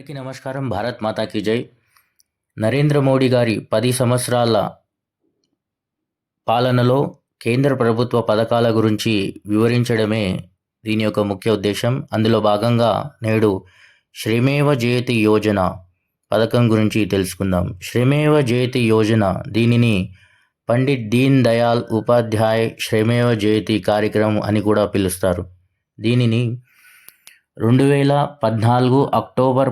అందరికీ నమస్కారం. భారత్ మాతాకి జై. నరేంద్ర మోడీ గారి 10 సంవత్సరాల పాలనలో కేంద్ర ప్రభుత్వ పథకాల గురించి వివరించడమే దీని యొక్క ముఖ్య ఉద్దేశం. అందులో భాగంగా నేడు శ్రమేవ జయతి యోజన పథకం గురించి తెలుసుకుందాం. శ్రమేవ జయతి యోజన, దీనిని పండిట్ దీన్ దయాళ్ ఉపాధ్యాయ్ శ్రమేవ జయతి కార్యక్రమం అని కూడా పిలుస్తారు. దీనిని 2014 అక్టోబర్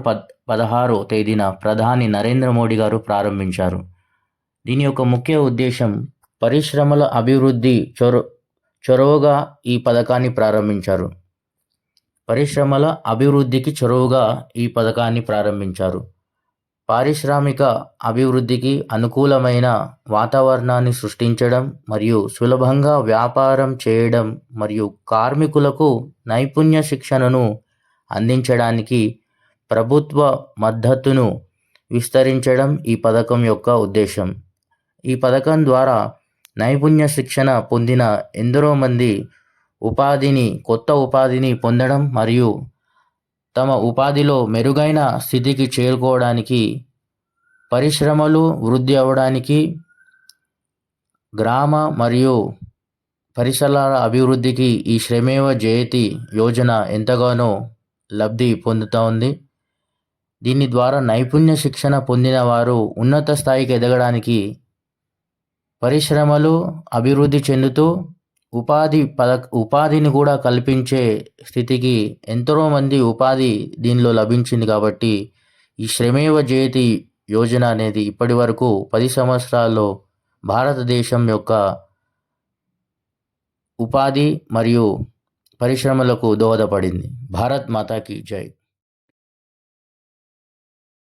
16వ తేదీన ప్రధాని నరేంద్ర మోడీ గారు ప్రారంభించారు. దీని యొక్క ముఖ్య ఉద్దేశం పరిశ్రమల అభివృద్ధి చొరవగా ఈ పథకాన్ని ప్రారంభించారు. పరిశ్రమల అభివృద్ధికి చొరవగా ఈ పథకాన్ని ప్రారంభించారు. పారిశ్రామిక అభివృద్ధికి అనుకూలమైన వాతావరణాన్ని సృష్టించడం మరియు సులభంగా వ్యాపారం చేయడం మరియు కార్మికులకు నైపుణ్య శిక్షణను అందించడానికి ప్రభుత్వ మద్దతును విస్తరించడం ఈ పథకం యొక్క ఉద్దేశం. ఈ పథకం ద్వారా నైపుణ్య శిక్షణ పొందిన ఎందరో మంది కొత్త ఉపాధిని పొందడం మరియు తమ ఉపాధిలో మెరుగైన స్థితికి చేరుకోవడానికి, పరిశ్రమలు వృద్ధి అవ్వడానికి, గ్రామ మరియు పరిసరాల అభివృద్ధికి ఈ శ్రమేవ జయతి యోజన ఎంతగానో లబ్ధి పొందుతూ ఉంది. దీని ద్వారా నైపుణ్య శిక్షణ పొందిన వారు ఉన్నత స్థాయికి ఎదగడానికి, పరిశ్రమలు అభివృద్ధి చెందుతూ ఉపాధిని కూడా కల్పించే స్థితికి ఎంతోమంది ఉపాధి దీనిలో లభించింది. కాబట్టి ఈ శ్రమేవ జయతి యోజన అనేది ఇప్పటి వరకు 10 సంవత్సరాల్లో భారతదేశం యొక్క ఉపాధి మరియు పరిశ్రమలకు దోహదపడింది. భారత్ మాతాకి జై.